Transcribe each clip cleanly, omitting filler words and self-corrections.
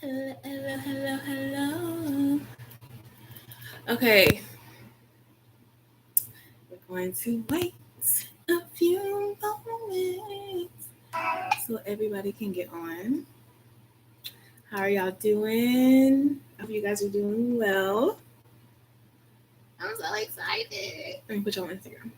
Hello, hello, hello, hello. Okay. We're going to wait a few moments so everybody can get on. How are y'all doing? I hope you guys are doing well. I'm so excited. Let me put you on Instagram.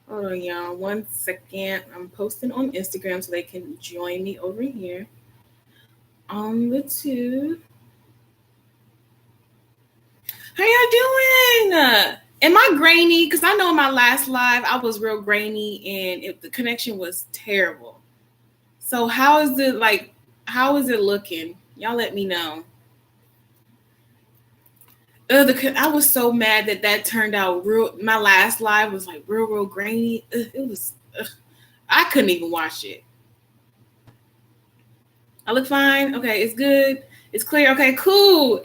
Hold on, y'all. 1 second. I'm posting on Instagram so they can join me over here on the tube. How y'all doing? Am I grainy? Because I know in my last live I was real grainy and the connection was terrible. So how is it like? How is it looking? Y'all let me know. I was so mad that turned out real. My last live was like real grainy. It was. I couldn't even watch it. I look fine. Okay, it's good. It's clear. Okay, cool.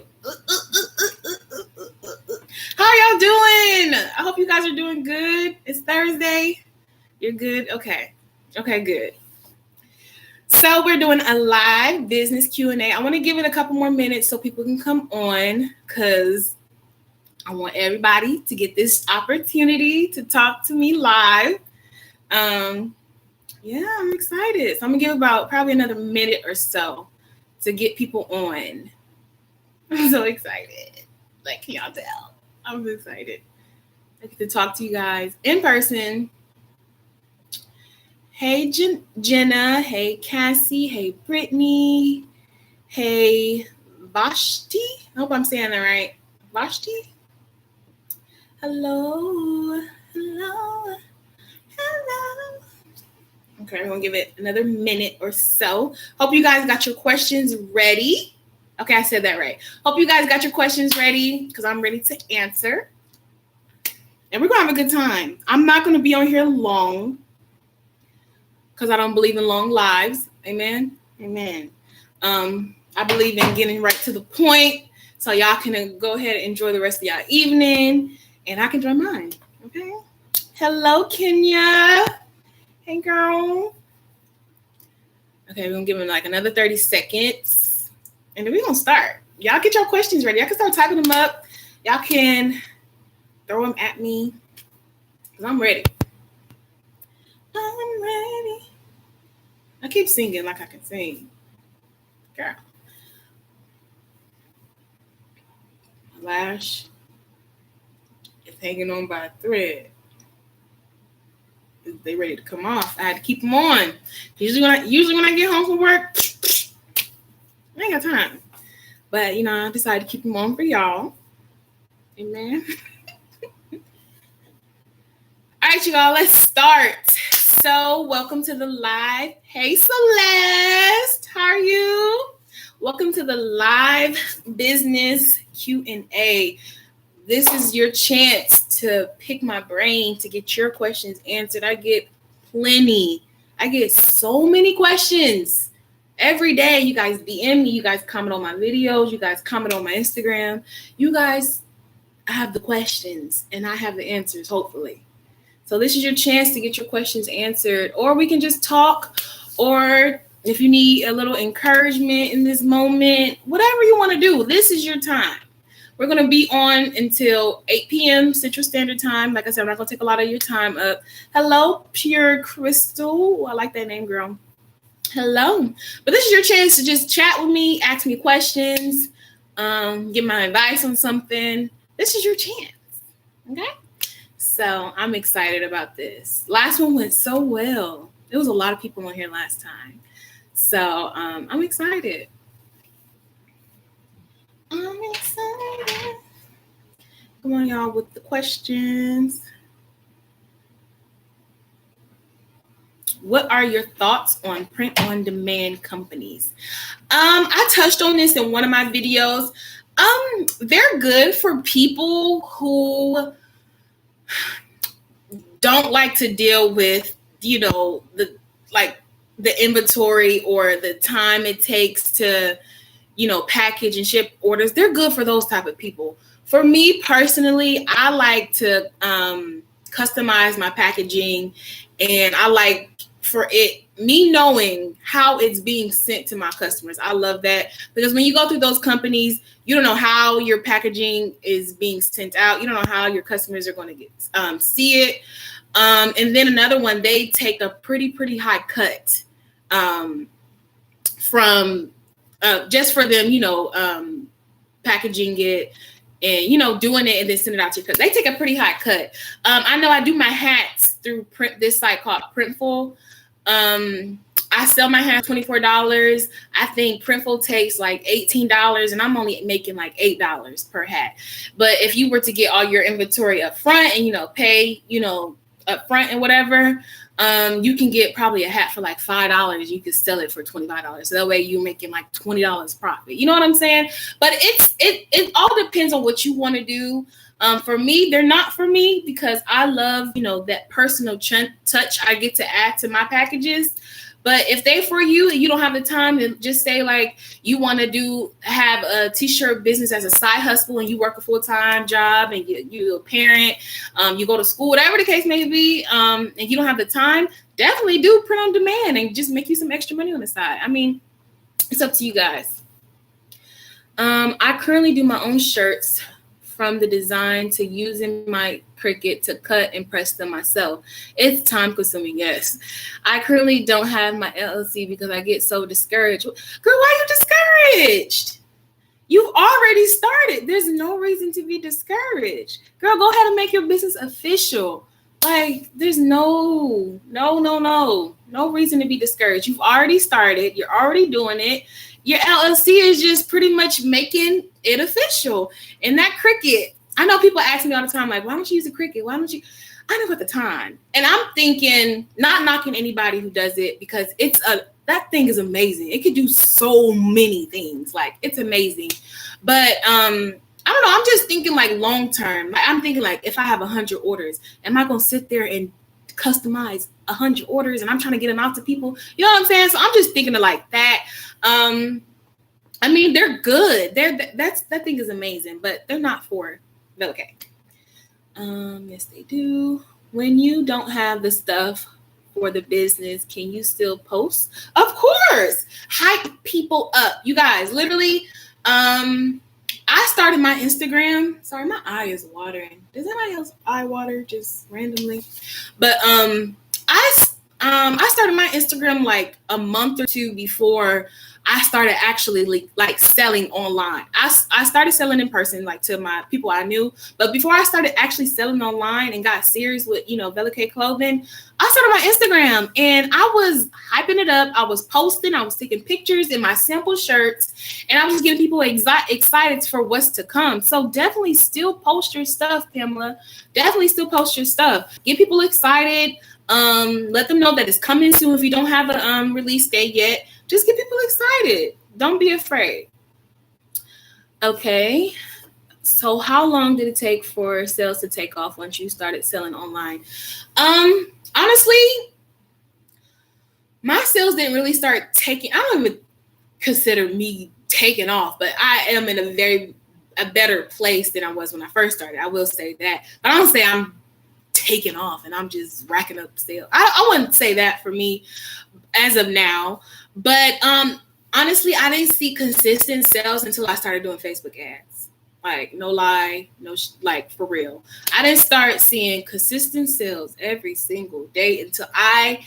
How are y'all doing? I hope you guys are doing good. It's Thursday. You're good? Okay. Okay, good. So we're doing a live business Q&A. I want to give it a couple more minutes so people can come on because I want everybody to get this opportunity to talk to me live. Yeah, I'm excited. So I'm going to give about probably another minute or so to get people on. I'm so excited. Like, can y'all tell? I'm excited. I get to talk to you guys in person. Hey, Jenna. Hey, Cassie. Hey, Brittany. Hey, Vashti. I hope I'm saying that right. Vashti? Hello. Hello. Hello. Okay, we're going to give it another minute or so. Hope you guys got your questions ready. Okay, I said that right. Hope you guys got your questions ready because I'm ready to answer. And we're going to have a good time. I'm not going to be on here long because I don't believe in long lives. Amen? Amen. I believe in getting right to the point so y'all can go ahead and enjoy the rest of y'all evening and I can enjoy mine. Okay? Hello, Kenya. Hey, girl. Okay, we're going to give them like another 30 seconds. And then we're going to start. Y'all get your questions ready. Y'all can start typing them up. Y'all can throw them at me because I'm ready. I'm ready. I keep singing like I can sing. Girl. My lash is hanging on by a thread. They ready to come off. I had to keep them on. Usually when I get home from work, I ain't got time. But, I decided to keep them on for y'all. Amen. All right, you all, let's start. So, welcome to the live. Hey, Celeste. How are you? Welcome to the live business Q&A. This is your chance to pick my brain to get your questions answered. I get plenty. I get so many questions every day. You guys DM me. You guys comment on my videos. You guys comment on my Instagram. You guys have the questions and I have the answers, hopefully. So this is your chance to get your questions answered, or we can just talk, or if you need a little encouragement in this moment, whatever you want to do, this is your time. We're going to be on until 8 p.m. Central Standard Time. Like I said, I'm not going to take a lot of your time up. Hello, Pure Crystal. I like that name, girl. Hello. But this is your chance to just chat with me, ask me questions, get my advice on something. This is your chance. Okay? So I'm excited about this. Last one went so well. There was a lot of people on here last time. So I'm excited. I'm excited. Come on, y'all, with the questions. What are your thoughts on print-on-demand companies? I touched on this in one of my videos. They're good for people who don't like to deal with, the inventory or the time it takes to, package and ship orders. They're good for those type of people. For me personally, I like to customize my packaging, and I like for me knowing how it's being sent to my customers. I love that, because when you go through those companies, you don't know how your packaging is being sent out. You don't know how your customers are going to see it. And then another one, they take a pretty high cut from just for them, packaging it and, doing it and then send it out to you, because they take a pretty high cut. I know I do my hats through this site called Printful. I sell my hats $24. I think Printful takes like $18, and I'm only making like $8 per hat. But if you were to get all your inventory up front and, pay, up front and whatever, you can get probably a hat for like $5. You could sell it for $25. So that way you're making like $20 profit. You know what I'm saying? But it all depends on what you want to do. For me, they're not for me, because I love, that personal touch I get to add to my packages. But if they for you and you don't have the time, to just say like you want to have a t-shirt business as a side hustle, and you work a full-time job, and you're a parent, you go to school, whatever the case may be, and you don't have the time, definitely do print on demand and just make you some extra money on the side. I mean, it's up to you guys. I currently do my own shirts, from the design to using my Cricut to cut and press them myself. It's time consuming, yes. I currently don't have my LLC because I get so discouraged. Girl, why are you discouraged? You've already started. There's no reason to be discouraged. Girl, go ahead and make your business official. Like, there's no reason to be discouraged. You've already started. You're already doing it. Your LLC is just pretty much making it official. And that Cricut, I know people ask me all the time, like, why don't you use a Cricut? Why don't you? I don't have the time. And I'm thinking, not knocking anybody who does it, because that thing is amazing. It could do so many things. Like, it's amazing. But I don't know. I'm just thinking like long term. Like, I'm thinking like, if I have 100 orders, am I going to sit there and customize 100 orders and I'm trying to get them out to people? You know what I'm saying? So I'm just thinking of like that. I mean, they're good. That thing is amazing, but they're not for vellacay. Yes, they do. When you don't have the stuff for the business, can you still post? Of course. Hype people up. You guys, literally, I started my Instagram. Sorry, my eye is watering. Does anybody else eye water just randomly? But I started my Instagram like a month or two before I started actually like selling online. I started selling in person, like to my people I knew. But before I started actually selling online and got serious with, vellacay clothing, I started my Instagram and I was hyping it up. I was posting, I was taking pictures in my sample shirts, and I was getting people excited for what's to come. So definitely still post your stuff, Pamela. Definitely still post your stuff. Get people excited. Let them know that it's coming soon. If you don't have a release date yet, just get people excited. Don't be afraid. Okay. So how long did it take for sales to take off once you started selling online? Honestly, my sales didn't really start taking. I don't even consider me taking off, but I am in a better place than I was when I first started. I will say that. But I don't say I'm taking off and I'm just racking up sales. I wouldn't say that for me as of now. But honestly, I didn't see consistent sales until I started doing Facebook ads. Like, no lie, like for real. I didn't start seeing consistent sales every single day until I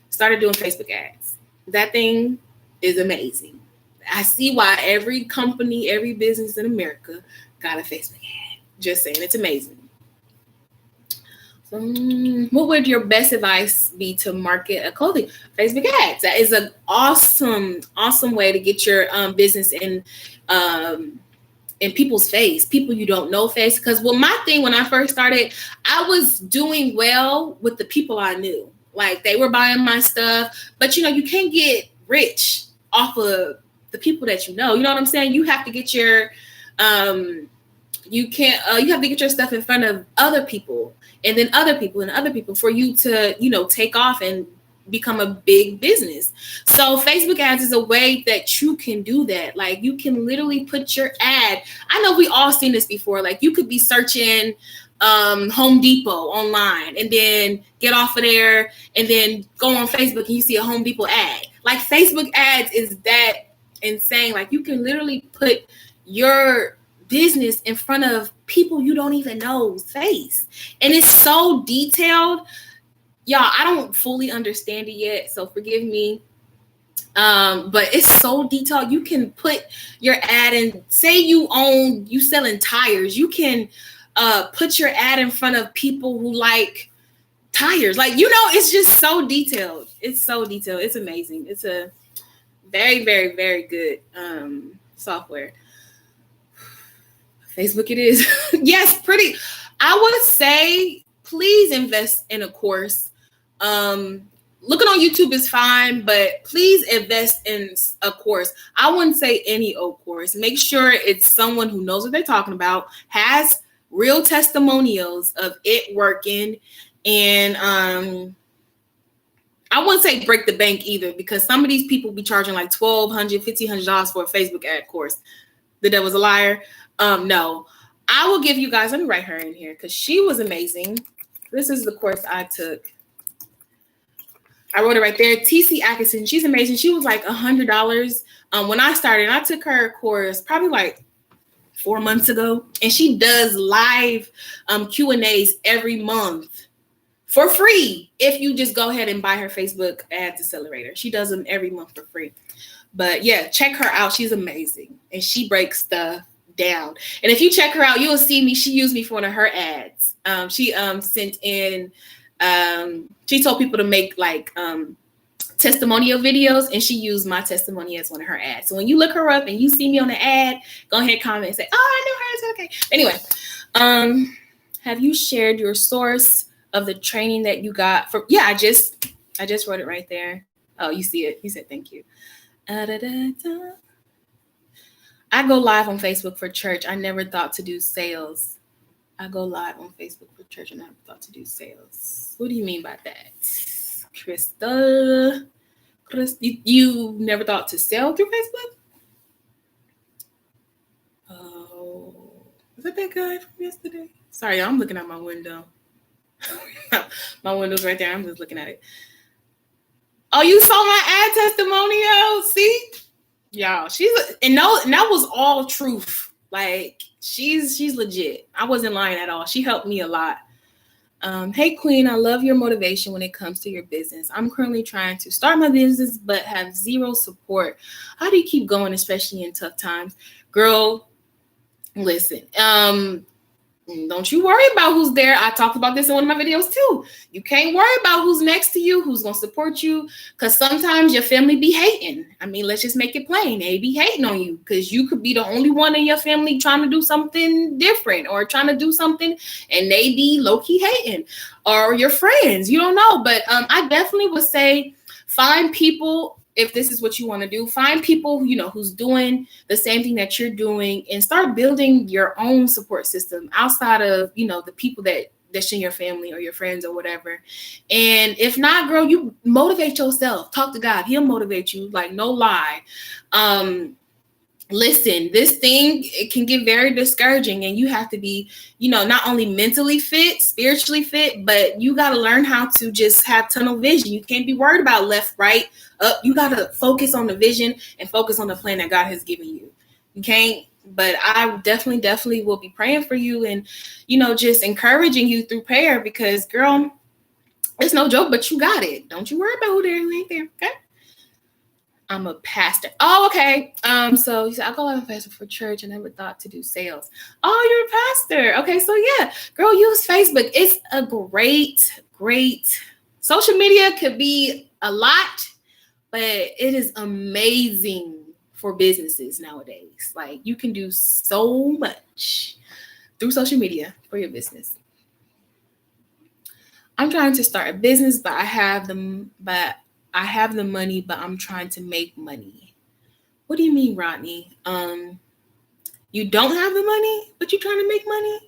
started doing Facebook ads. That thing is amazing. I see why every company, every business in America got a Facebook ad. Just saying, it's amazing. So, what would your best advice be to market a clothing? Facebook ads. That is an awesome way to get your business in people's face, people you don't know face. Because my thing when I first started, I was doing well with the people I knew. Like, they were buying my stuff, but you can't get rich off of the people that you know. You know what I'm saying? You have to get your you have to get your stuff in front of other people, and then other people and other people for you to take off and become a big business. So Facebook ads is a way that you can do that. Like you can literally put your ad. I know we all seen this before. Like you could be searching Home Depot online and then get off of there and then go on Facebook and you see a Home Depot ad. Like Facebook ads is that insane. Like you can literally put your business in front of people you don't even know's face. And it's so detailed. Y'all, I don't fully understand it yet, so forgive me. But it's so detailed. You can put your ad in, say you selling tires. You can put your ad in front of people who like tires. Like, it's just so detailed. It's so detailed. It's amazing. It's a very, very, very good software. Facebook it is. Yes, pretty. I would say please invest in a course. Looking on YouTube is fine, but please invest in a course. I wouldn't say any old course. Make sure it's someone who knows what they're talking about, has real testimonials of it working, and I wouldn't say break the bank either, because some of these people be charging like $1,200, $1,500 for a Facebook ad course. The devil's a liar. No, I will give you guys, let me write her in here because she was amazing. This is the course I took. I wrote it right there. TC Atkinson. She's amazing. She was like $100 when I started. I took her course probably like 4 months ago, and she does live Q&As every month for free if you just go ahead and buy her Facebook Ads Accelerator. She does them every month for free. But yeah, check her out. She's amazing, and she breaks stuff down. And if you check her out, you will see me. She used me for one of her ads. She sent in. She told people to make like testimonial videos, and she used my testimony as one of her ads. So when you look her up and you see me on the ad, go ahead, comment and say, "Oh, I know her." It's okay. Anyway, have you shared your source of the training that you got for? Yeah, I just wrote it right there. Oh, you see it. He said, "Thank you." I go live on Facebook for church. I never thought to do sales. I go live on Facebook for church and I never thought to do sales. What do you mean by that? Crystal, you never thought to sell through Facebook? Oh, was that guy from yesterday? Sorry, I'm looking out my window. My window's right there. I'm just looking at it. Oh, you saw my ad testimonial? See? Y'all, that was all truth. Like, she's legit. I wasn't lying at all. She helped me a lot. Hey, Queen, I love your motivation when it comes to your business. I'm currently trying to start my business, but have zero support. How do you keep going, especially in tough times? Girl, listen, don't you worry about who's there. I talked about this in one of my videos too. You can't worry about who's next to you, who's going to support you, because sometimes your family be hating. I mean, let's just make it plain. They be hating on you because you could be the only one in your family trying to do something different or trying to do something, and they be low-key hating, or your friends. You don't know. But I definitely would say find people. If this is what you want to do, find people, who's doing the same thing that you're doing, and start building your own support system outside of, the people that's in your family or your friends or whatever. And if not, girl, you motivate yourself. Talk to God. He'll motivate you. Like, no lie. Listen, this thing, it can get very discouraging, and you have to be, not only mentally fit, spiritually fit, but you got to learn how to just have tunnel vision. You can't be worried about left, right, up. You got to focus on the vision and focus on the plan that God has given you. You can't, but I definitely will be praying for you and, just encouraging you through prayer, because, girl, it's no joke, but you got it. Don't you worry about who ain't there, okay? I'm a pastor. Oh, okay. So you said I go live on Facebook for church. I never thought to do sales. Oh, you're a pastor. Okay, so yeah, girl, use Facebook. It's a great social media. Could be a lot, but it is amazing for businesses nowadays. Like, you can do so much through social media for your business. I'm trying to start a business, but I have the money, but I'm trying to make money. What do you mean, Rodney? You don't have the money, but you're trying to make money?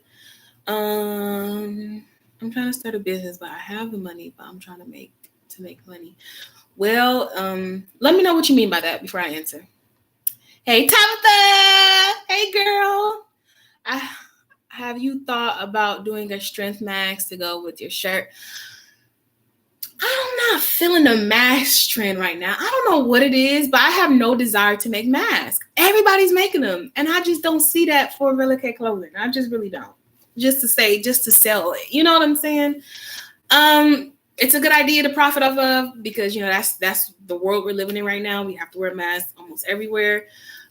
I'm trying to start a business, but I have the money, but I'm trying to make to make money. Well, let me know what you mean by that before I answer. Hey, Tabitha. Hey, girl. Have you thought about doing a strength mask to go with your shirt? I'm not feeling the mask trend right now. I don't know what it is, but I have no desire to make masks. Everybody's making them, and I just don't see that for vellacay clothing. I just really don't. Just to sell it. You know what I'm saying? It's a good idea to profit off of because, you know, that's the world we're living in right now. We have to wear masks almost everywhere.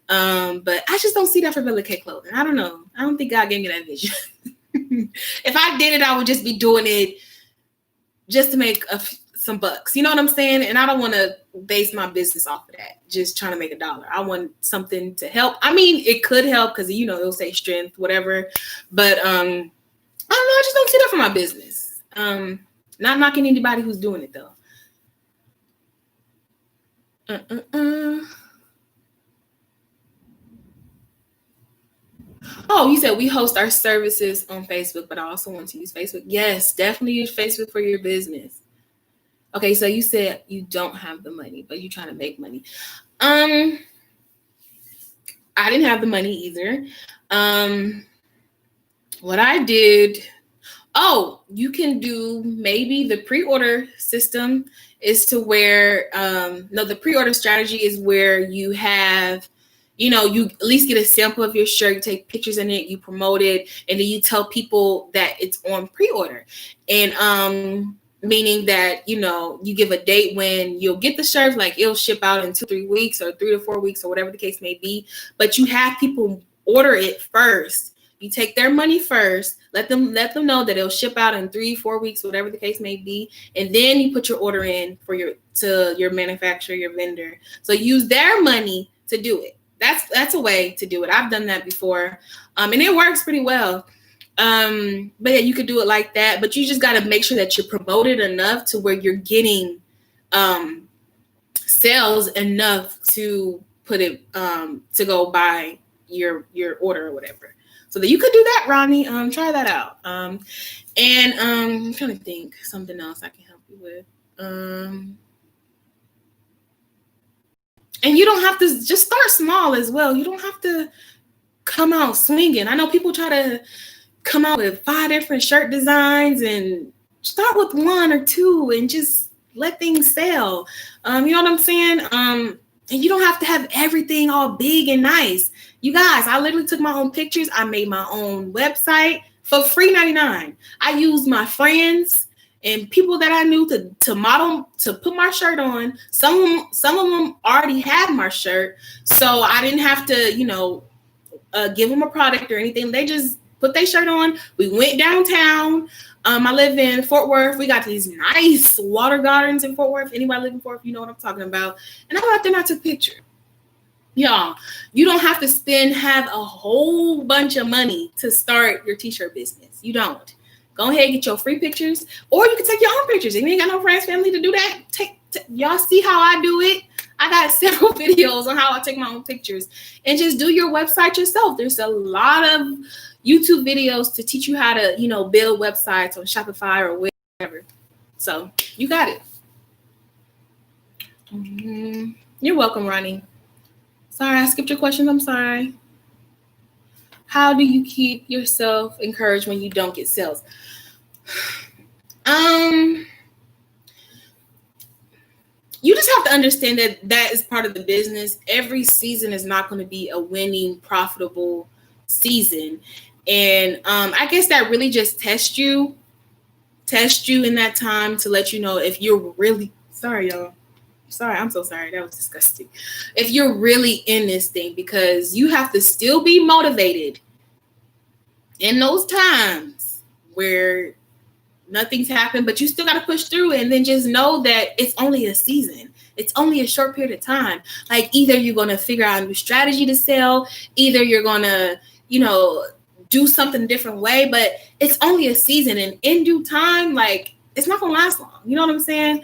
But I just don't see that for vellacay clothing. I don't know. I don't think God gave me that vision. If I did it, I would just be doing it just to make some bucks. You know what I'm saying? And I don't want to base my business off of that. Just trying to make $1. I want something to help. I mean, it could help because, you know, it'll say strength, whatever. But I don't know. I just don't see that for my business. Not knocking anybody who's doing it though. Oh, you said we host our services on Facebook, but I also want to use Facebook. Yes, definitely use Facebook for your business. Okay, so you said you don't have the money, but you're trying to make money. I didn't have the money either. What I did, you can do maybe the pre-order system is to where, the pre-order strategy is where you have, you know, you at least get a sample of your shirt, you take pictures in it, you promote it, and then you tell people that it's on pre-order. And meaning that, you know, you give a date when you'll get the shirt, like it'll ship out in 2-3 weeks or 3 to 4 weeks or whatever the case may be. But you have people order it first. You take their money first, let them know that it'll ship out in 3-4 weeks, whatever the case may be, and then you put your order in to your manufacturer, your vendor. So use their money to do it. That's a way to do it. I've done that before, and it works pretty well. But yeah, you could do it like that. But you just got to make sure that you're promoted enough to where you're getting sales enough to put it to go buy your order or whatever. So that you could do that, Ronnie. Try that out. And I'm trying to think something else I can help you with. And you don't have to just start small as well. You don't have to come out swinging. I know people try to come out with 5 different shirt designs and start with 1 or 2 and just let things sell. You know what I'm saying? And you don't have to have everything all big and nice. You guys, I literally took my own pictures. I made my own website for free 99. I used my friends and people that I knew to model, to put my shirt on. Some of them already had my shirt, so I didn't have to, you know, give them a product or anything. They just put their shirt on. We went downtown. I live in Fort Worth. We got these nice water gardens in Fort Worth. Anybody live in Fort Worth, you know what I'm talking about. And I went out there and I took a picture. Y'all, you don't have to have a whole bunch of money to start your t-shirt business. You don't. Go ahead and get your free pictures, or you can take your own pictures. If you ain't got no friends, family to do that, y'all see how I do it. I got several videos on how I take my own pictures, and just do your website yourself. There's a lot of YouTube videos to teach you how to, you know, build websites on Shopify or whatever. So you got it. You're welcome, Ronnie. Sorry, I skipped your questions. I'm sorry. How do you keep yourself encouraged when you don't get sales? You just have to understand that is part of the business. Every season is not going to be a winning, profitable season. And I guess that really just test you in that time to let you know if you're really, sorry, y'all. Sorry, I'm so sorry. That was disgusting. If you're really in this thing, because you have to still be motivated in those times where nothing's happened, but you still got to push through it, and then just know that it's only a season. It's only a short period of time. Like either you're going to figure out a new strategy to sell, either you're going to, you know, do something a different way, but it's only a season, and in due time, like it's not going to last long. You know what I'm saying?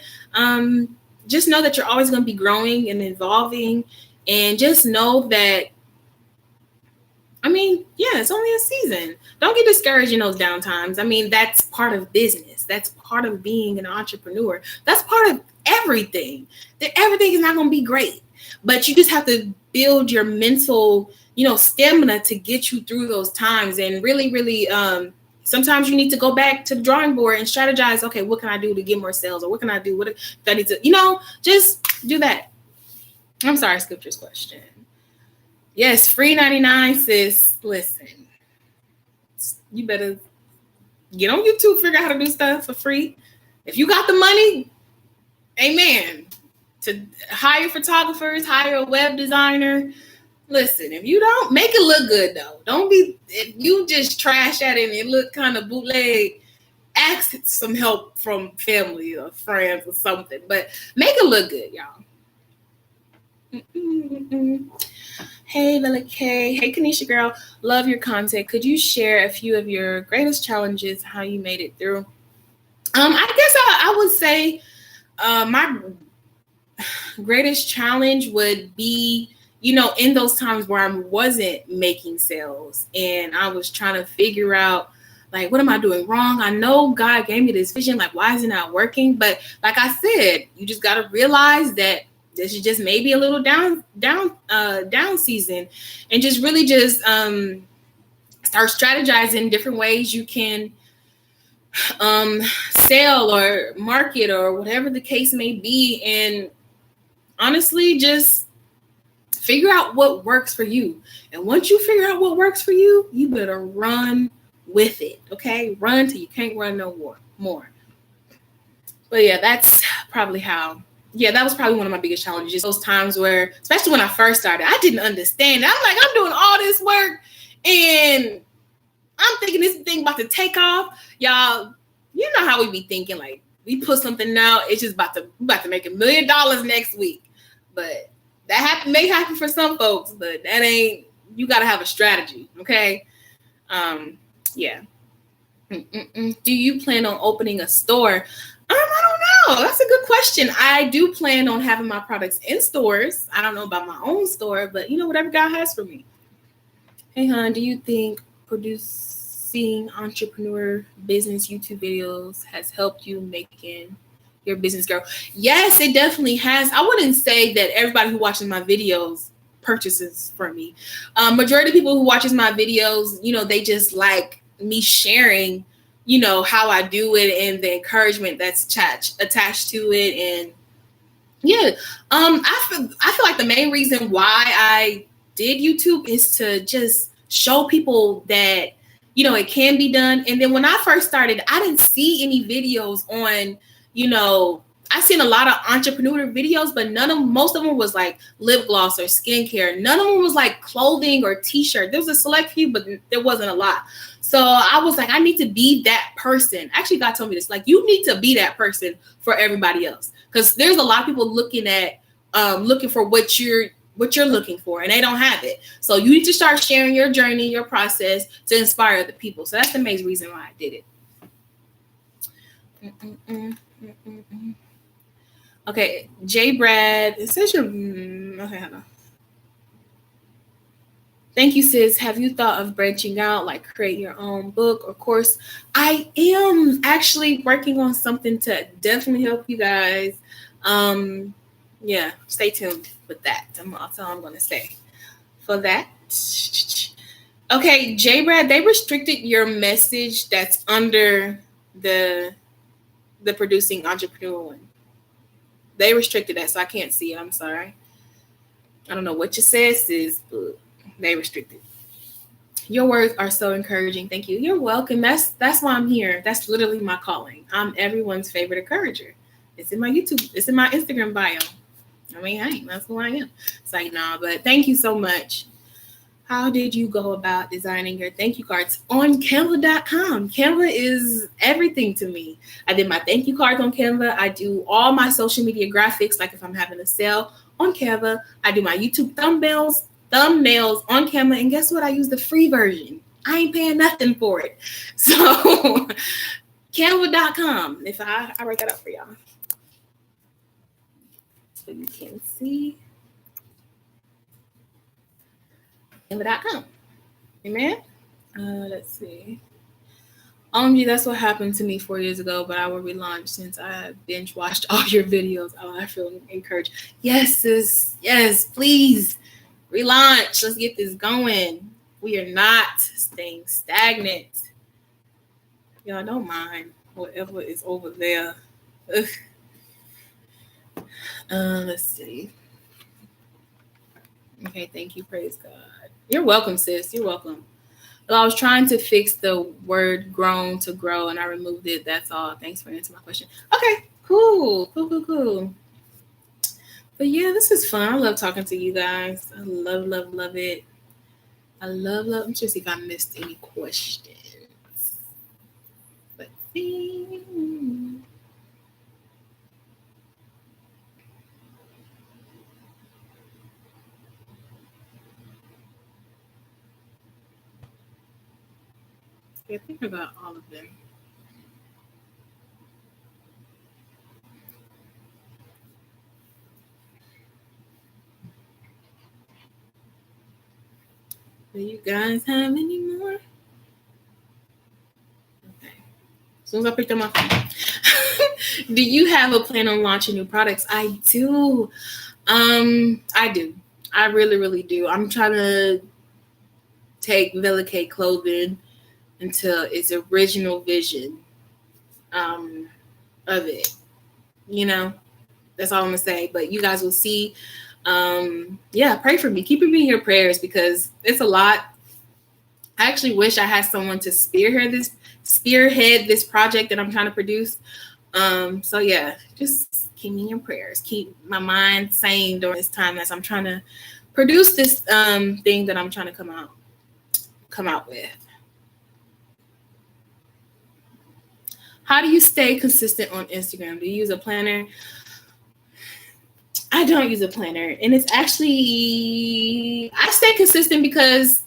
Just know that you're always going to be growing and evolving, and just know that, I mean, yeah, it's only a season. Don't get discouraged in those downtimes. I mean, that's part of business. That's part of being an entrepreneur. That's part of everything. Everything is not going to be great, but you just have to build your mental, stamina to get you through those times. And really, really, sometimes you need to go back to the drawing board and strategize. Okay, what can I do to get more sales? Or what can I do? What if I need to, just do that. I'm sorry, I skipped your question. Yes, free 99, sis. Listen, you better get on YouTube, figure out how to do stuff for free. If you got the money, amen. To hire photographers, hire a web designer. Listen, if you don't, make it look good though. Don't be, if you just trash at it and it look kind of bootleg, ask some help from family or friends or something. But make it look good, y'all. Hey, vellacay. Hey, Kanisha girl. Love your content. Could you share a few of your greatest challenges, how you made it through? I guess I would say my greatest challenge would be, in those times where I wasn't making sales and I was trying to figure out, like, what am I doing wrong? I know God gave me this vision. Like, why is it not working? But like I said, you just got to realize that this is just maybe a little down season, and just really just start strategizing different ways you can sell or market or whatever the case may be. And honestly, just figure out what works for you. And once you figure out what works for you, you better run with it. Okay, run till you can't run no more. But yeah, that's probably how. Yeah, that was probably one of my biggest challenges. Those times where, especially when I first started, I didn't understand. I'm like, I'm doing all this work and I'm thinking this thing about to take off. Y'all, you know how we be thinking, like, we put something out, it's just about to make $1 million next week. But that may happen for some folks, but that ain't, you got to have a strategy. Okay. Yeah. Do you plan on opening a store? I don't know. That's a good question. I do plan on having my products in stores. I don't know about my own store, but whatever God has for me. Hey, hon, do you think producing entrepreneur business YouTube videos has helped you making your business grow? Yes, it definitely has. I wouldn't say that everybody who watches my videos purchases from me. Majority of people who watches my videos, they just like me sharing, how I do it and the encouragement that's attached to it. And yeah, I feel like the main reason why I did YouTube is to just show people that, it can be done. And then when I first started, I didn't see any videos on, I seen a lot of entrepreneur videos, but most of them was like lip gloss or skincare. None of them was like clothing or t-shirt. There was a select few, but there wasn't a lot. So I was like, I need to be that person. Actually, God told me this, like, you need to be that person for everybody else. Because there's a lot of people looking for what you're looking for, and they don't have it. So you need to start sharing your journey, your process to inspire other people. So that's the main reason why I did it. Okay, J. Brad, it says your okay, hold on. Thank you, sis. Have you thought of branching out, like create your own book or course? I am actually working on something to definitely help you guys. Yeah, stay tuned with that. That's all I'm going to say for that. Okay, J. Brad, they restricted your message that's under the producing entrepreneur one. They restricted that, so I can't see it. I'm sorry. I don't know what you said, sis, but they restricted. Your words are so encouraging. Thank you. You're welcome. That's why I'm here. That's literally my calling. I'm everyone's favorite encourager. It's in my YouTube. It's in my Instagram bio. I mean, hey, that's who I am. It's like, nah, but thank you so much. How did you go about designing your thank you cards? On Canva.com. Canva is everything to me. I did my thank you cards on Canva. I do all my social media graphics, like if I'm having a sale on Canva. I do my YouTube thumbnails on Canva. And guess what? I use the free version. I ain't paying nothing for it. So Canva.com. If I write that up for y'all. So you can see. Canva.com. Amen. Let's see. OMG, that's what happened to me 4 years ago, but I will relaunch since I binge watched all your videos. Oh, I feel encouraged. Yes, sis. Yes, please. Relaunch. Let's get this going. We are not staying stagnant. Y'all don't mind whatever is over there. Ugh. Let's see. Okay, thank you. Praise God. You're welcome, sis. You're welcome. Well, I was trying to fix the word grown to grow, and I removed it. That's all. Thanks for answering my question. Okay, cool. But yeah, this is fun. I love talking to you guys. I love it. I love. I'm just see if I missed any questions. Let's see. I think about all of them. Do you guys have any more? Okay. As soon as I picked up my phone. Do you have a plan on launching new products? I do. I do. I really do. I'm trying to take vellacay clothing into its original vision of it. You know, that's all I'm gonna say. But you guys will see. Yeah, pray for me. Keep me in your prayers because it's a lot. I actually wish I had someone to spearhead this project that I'm trying to produce. So yeah, just keep me in your prayers. Keep my mind sane during this time as I'm trying to produce this thing that I'm trying to come out with. How do you stay consistent on Instagram? Do you use a planner? I don't use a planner, and it's actually I stay consistent because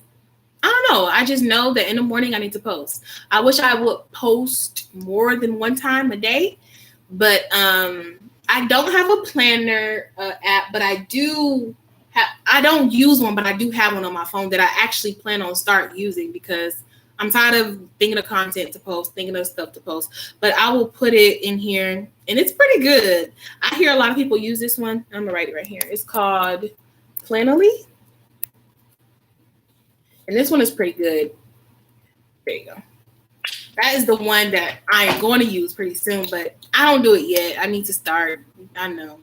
I don't know. I just know that in the morning I need to post. I wish I would post more than one time a day, but I don't have a planner app, but I do have. I don't use one, but I do have one on my phone that I actually plan on start using because I'm tired of thinking of content to post, thinking of stuff to post. But I will put it in here, and it's pretty good. I hear a lot of people use this one. I'm gonna write it right here. It's called Planoly. And this one is pretty good. There you go. That is the one that I am going to use pretty soon, but I don't do it yet. I need to start. I know.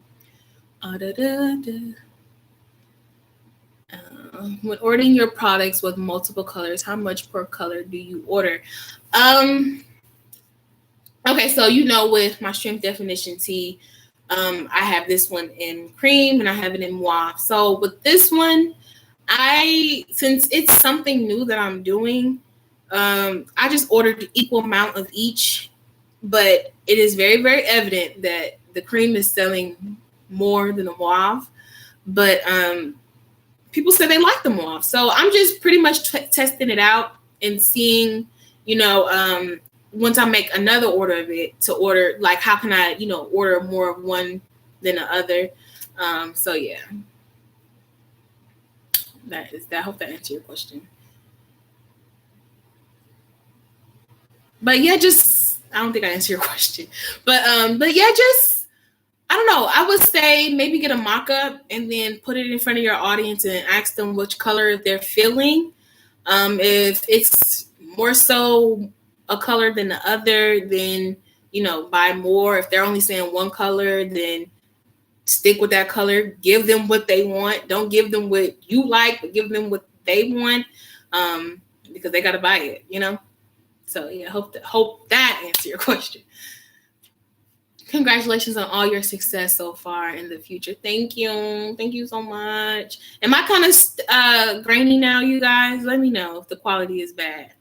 When ordering your products with multiple colors, how much per color do you order? Okay, so with my strength definition tee, I have this one in cream and I have it in mauve. So with this one, since it's something new that I'm doing, I just ordered the equal amount of each, but it is very, very evident that the cream is selling more than the mauve. But people say they like the mauve, so I'm just pretty much testing it out and seeing, once I make another order of it to order, like how can I, order more of one than the other. So yeah. I hope that answers your question. But yeah, I don't think I answered your question. But yeah, I don't know. I would say maybe get a mock-up and then put it in front of your audience and ask them which color they're feeling. If it's more so a color than the other, then buy more. If they're only saying one color, then stick with that color. Give them what they want. Don't give them what you like, but give them what they want, because they got to buy it, So yeah, hope that answered your question. Congratulations on all your success so far in the future. Thank you so much. Am I kind of grainy now, you guys? Let me know if the quality is bad.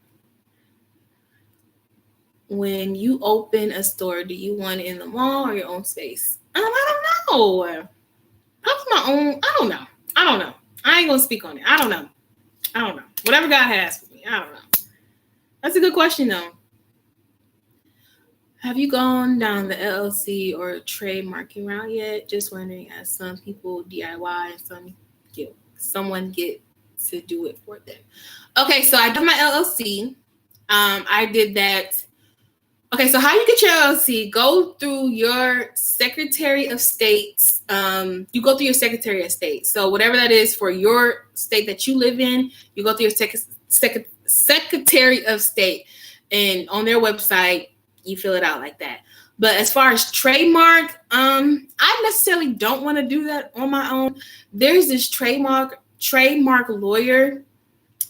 When you open a store, do you want it in the mall or your own space? I don't know. Probably my own. I don't know. I ain't gonna speak on it. I don't know. Whatever God has for me. I don't know. That's a good question though. Have you gone down the LLC or trademarking route yet? Just wondering, as some people DIY and someone get to do it for them. Okay, so I did my LLC. I did that Okay, so how you get your LLC? Go through your Secretary of State. You go through your Secretary of State. So whatever that is for your state that you live in, you go through your Secretary of State, and on their website, you fill it out like that. But as far as trademark, I necessarily don't want to do that on my own. There's this trademark lawyer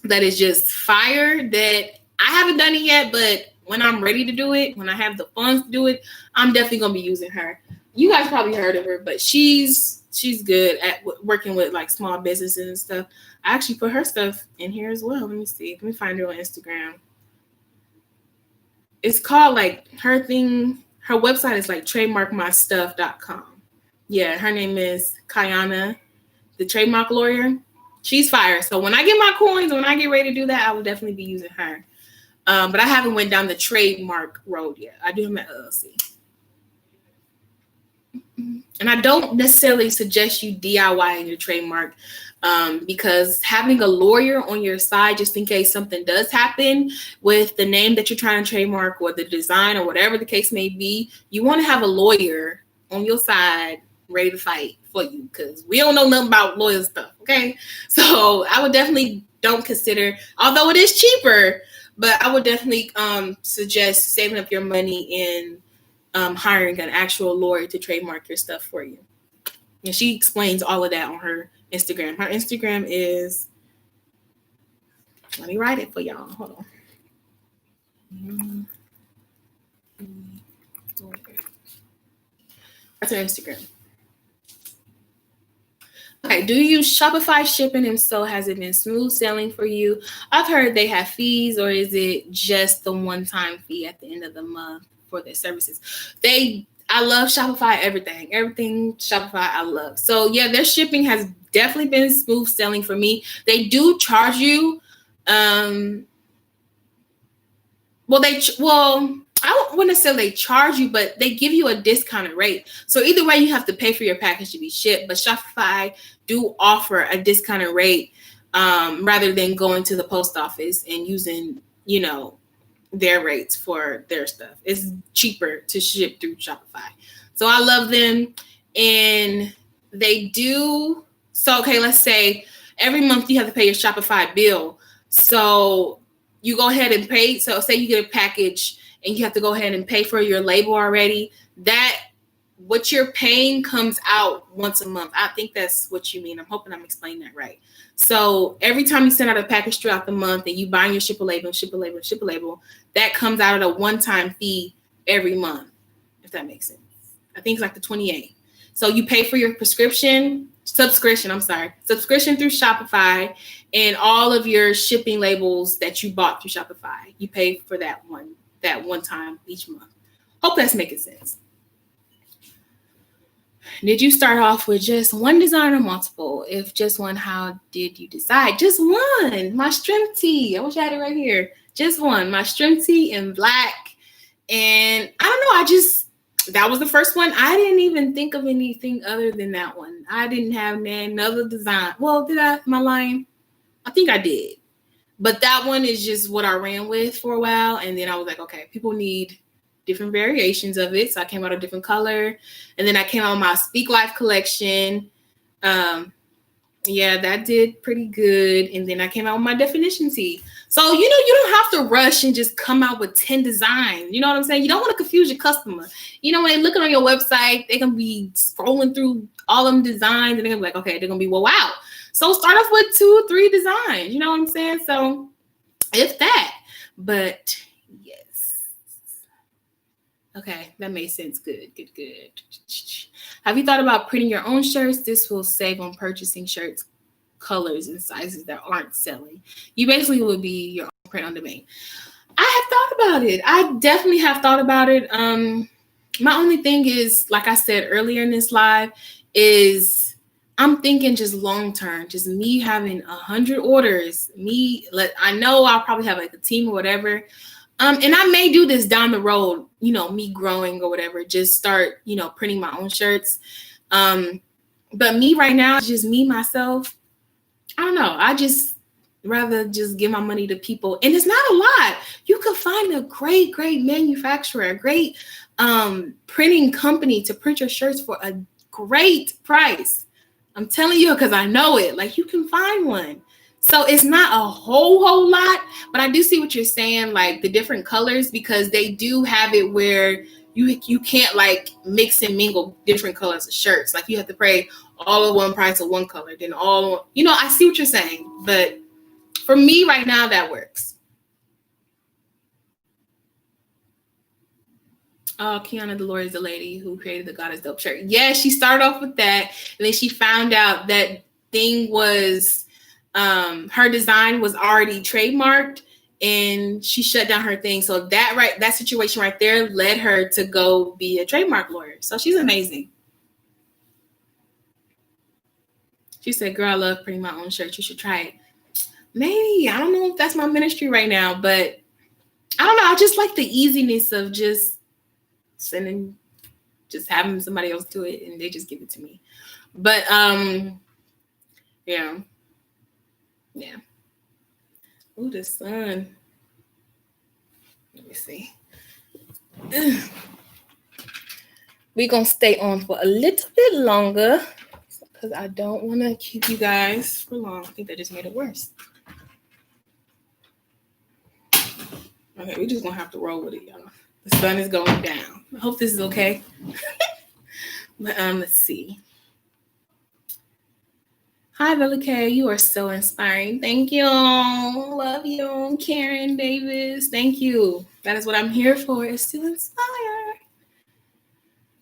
that is just fire that I haven't done it yet, but when I'm ready to do it, when I have the funds to do it, I'm definitely gonna be using her. You guys probably heard of her, but she's good at working with like small businesses and stuff. I actually put her stuff in here as well. Let me see. Let me find her on Instagram. It's called like her thing. Her website is like trademarkmystuff.com. Yeah, her name is Kayana, the trademark lawyer. She's fire. So when I get my coins, when I get ready to do that, I will definitely be using her. But I haven't went down the trademark road yet. I do have my LLC. And I don't necessarily suggest you DIYing your trademark because having a lawyer on your side, just in case something does happen with the name that you're trying to trademark or the design or whatever the case may be, you want to have a lawyer on your side ready to fight for you because we don't know nothing about lawyer stuff, okay? So I would definitely don't consider, although it is cheaper, but I would definitely suggest saving up your money in hiring an actual lawyer to trademark your stuff for you. And she explains all of that on her Instagram. Her Instagram is, let me write it for y'all. Hold on. That's her Instagram. Okay, do you use Shopify shipping? If so, has it been smooth sailing for you? I've heard they have fees, or is it just the one-time fee at the end of the month for their services? I love Shopify, everything Shopify I love. So yeah, their shipping has definitely been smooth sailing for me. They do charge you, I wouldn't say they charge you, but they give you a discounted rate. So either way, you have to pay for your package to be shipped. But Shopify do offer a discounted rate rather than going to the post office and using, their rates for their stuff. It's cheaper to ship through Shopify. So I love them. And they do. So, okay, let's say every month you have to pay your Shopify bill. So you go ahead and pay. So say you get a package and you have to go ahead and pay for your label already. That what you're paying comes out once a month. I think that's what you mean. I'm hoping I'm explaining that right. So every time you send out a package throughout the month and you buy your ship a label, that comes out at a one-time fee every month, if that makes sense. I think it's like the 28. So you pay for your subscription through Shopify and all of your shipping labels that you bought through Shopify. You pay for that one time each month. Hope that's making sense. Did you start off with just one design or multiple? If just one, how did you decide? Just one. My Strength tee. I wish I had it right here. Just one. My Strength tee in black. And I don't know. That was the first one. I didn't even think of anything other than that one. I didn't have another design. Well, did I? Am I lying? I think I did. But that one is just what I ran with for a while. And then I was like, okay, people need different variations of it. So I came out a different color. And then I came out with my Speak Life collection. Yeah, that did pretty good. And then I came out with my definition tee. So, you don't have to rush and just come out with 10 designs. You know what I'm saying? You don't want to confuse your customer. When they're looking on your website, they're going to be scrolling through all them designs and they're going to be like, okay, they're going to be, well, wow. So start off with 2 or 3 designs. You know what I'm saying? So if that, but yes. Okay, that made sense. Good. Have you thought about printing your own shirts? This will save on purchasing shirts, colors, and sizes that aren't selling. You basically would be your own print on demand. I have thought about it. I definitely have thought about it. My only thing is, like I said earlier in this live, is I'm thinking just long term, just me having 100 orders. I know I'll probably have like a team or whatever. And I may do this down the road, me growing or whatever, just start, printing my own shirts. But me right now, just me, myself, I don't know. rather just give my money to people. And it's not a lot. You could find a great manufacturer, a great printing company to print your shirts for a great price. I'm telling you, because I know it. Like, you can find one. So it's not a whole lot, but I do see what you're saying, like the different colors, because they do have it where you can't like mix and mingle different colors of shirts. Like, you have to pay all of one price of one color, then all, I see what you're saying, but for me right now, that works. Oh, Kiana Delore is the lady who created the Goddess Dope shirt. Yeah, she started off with that, and then she found out that thing was her design was already trademarked, and she shut down her thing. So that situation right there led her to go be a trademark lawyer. So she's amazing. She said, "Girl, I love printing my own shirts. You should try it." Maybe. I don't know if that's my ministry right now, but I don't know. I just like the easiness of just having somebody else do it and they just give it to me. But yeah. Ooh, the sun. Let me see. We're gonna stay on for a little bit longer because I don't want to keep you guys for long. I think that just made it worse. Okay, we're just gonna have to roll with it, y'all. The sun is going down. I hope this is okay. But let's see. Hi, vellacay. You are so inspiring. Thank you. Love you, Karen Davis. Thank you. That is what I'm here for, is to inspire.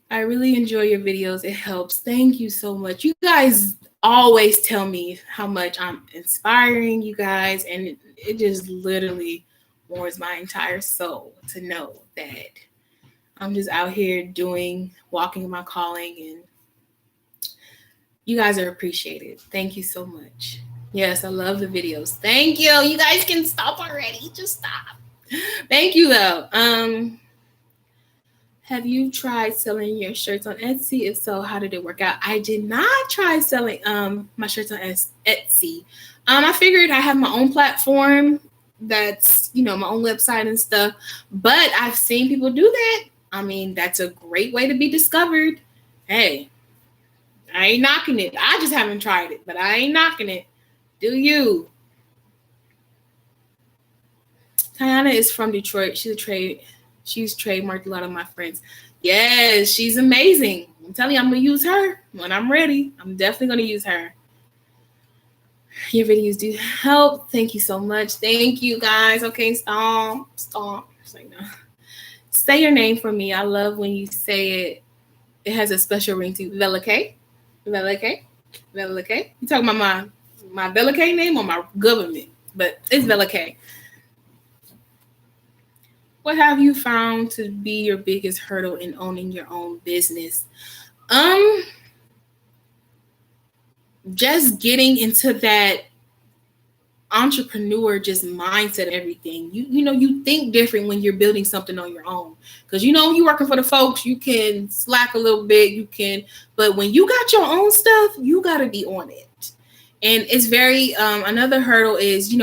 I really enjoy your videos. It helps. Thank you so much. You guys always tell me how much I'm inspiring you guys, and it just literally warms my entire soul to know that I'm just out here walking in my calling, and you guys are appreciated. Thank you so much. Yes, I love the videos. Thank you. You guys can stop already. Just stop. Thank you, though. Have you tried selling your shirts on Etsy? If so, how did it work out? I did not try selling my shirts on Etsy. I figured I have my own platform that's, my own website and stuff. But I've seen people do that. I mean, that's a great way to be discovered. Hey, I ain't knocking it. I just haven't tried it, but I ain't knocking it. Do you? Tiana is from Detroit. She's trademarked a lot of my friends. Yes, she's amazing. I'm telling you, I'm going to use her when I'm ready. I'm definitely going to use her. Your videos do help. Thank you so much. Thank you, guys. Okay, stop. It's like, no. Say your name for me. I love when you say it. It has a special ring to vellacay. Vellacay. You talking about my vellacay name or my government? But it's vellacay. What have you found to be your biggest hurdle in owning your own business? Just getting into that entrepreneur just mindset of everything. You think different when you're building something on your own, because you're working for the folks, you can slack a little bit, but when you got your own stuff, you got to be on it. And it's very another hurdle is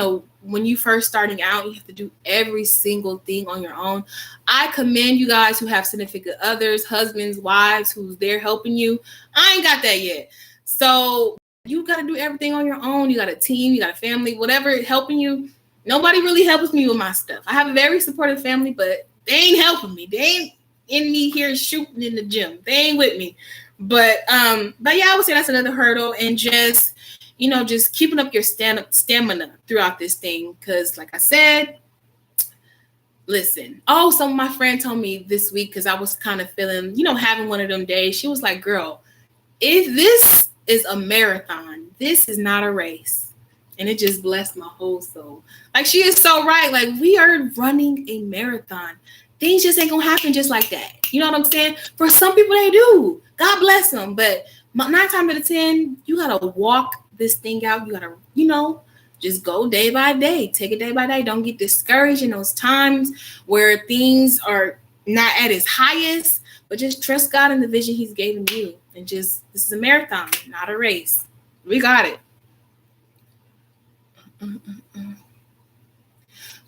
when you first starting out, you have to do every single thing on your own. I commend you guys who have significant others, husbands, wives, who's there helping you. I ain't got that yet. So you got to do everything on your own. You got a team, you got a family, whatever helping you. Nobody really helps me with my stuff. I have a very supportive family, but they ain't helping me. They ain't in me here shooting in the gym. They ain't with me. But yeah, I would say that's another hurdle, and just keeping up your stamina throughout this thing. Because like I said, listen. Oh, some of my friend told me this week, because I was kind of feeling, having one of them days. She was like, girl, if this is a marathon, this is not a race. And it just blessed my whole soul. Like, she is so right. Like, we are running a marathon. Things just ain't gonna happen just like that. You know what I'm saying? For some people, they do. God bless them. But 9 times out of 10, you gotta walk this thing out. You gotta, just go day by day. Take it day by day. Don't get discouraged in those times where things are not at its highest, but just trust God and the vision He's given you. And this is a marathon, not a race. We got it.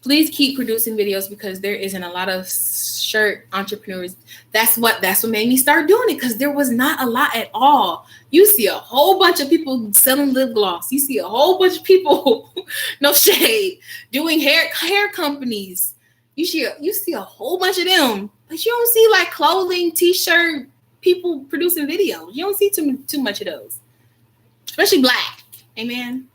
Please keep producing videos because there isn't a lot of shirt entrepreneurs. That's what made me start doing it, because there was not a lot at all. You see a whole bunch of people selling lip gloss. You see a whole bunch of people, no shade, doing hair companies. You see a whole bunch of them, but you don't see like clothing, t-shirt people producing videos. You don't see too much of those, especially Black. Amen.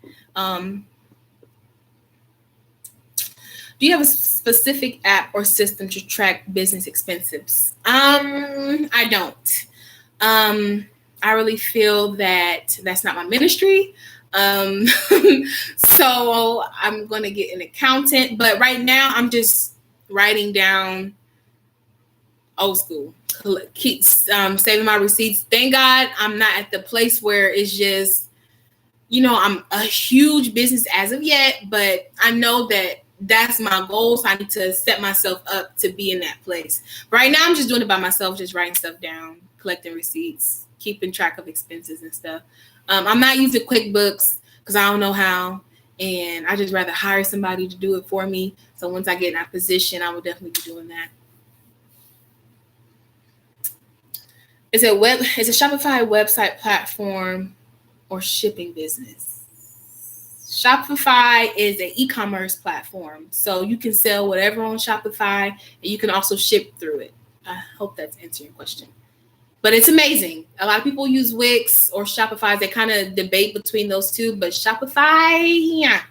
Do you have a specific app or system to track business expenses? I don't. I really feel that that's not my ministry. So I'm going to get an accountant. But right now, I'm just writing down old school. Keep saving my receipts. Thank God I'm not at the place where it's just, I'm a huge business as of yet. But I know that that's my goal. So I need to set myself up to be in that place. Right now, I'm just doing it by myself, just writing stuff down, collecting receipts, keeping track of expenses and stuff. I'm not using QuickBooks because I don't know how. And I just rather hire somebody to do it for me. So once I get in that position, I will definitely be doing that. Is a Shopify website platform or shipping business? Shopify is an e-commerce platform. So you can sell whatever on Shopify, and you can also ship through it. I hope that's answering your question. But it's amazing. A lot of people use Wix or Shopify. They kind of debate between those two. But Shopify,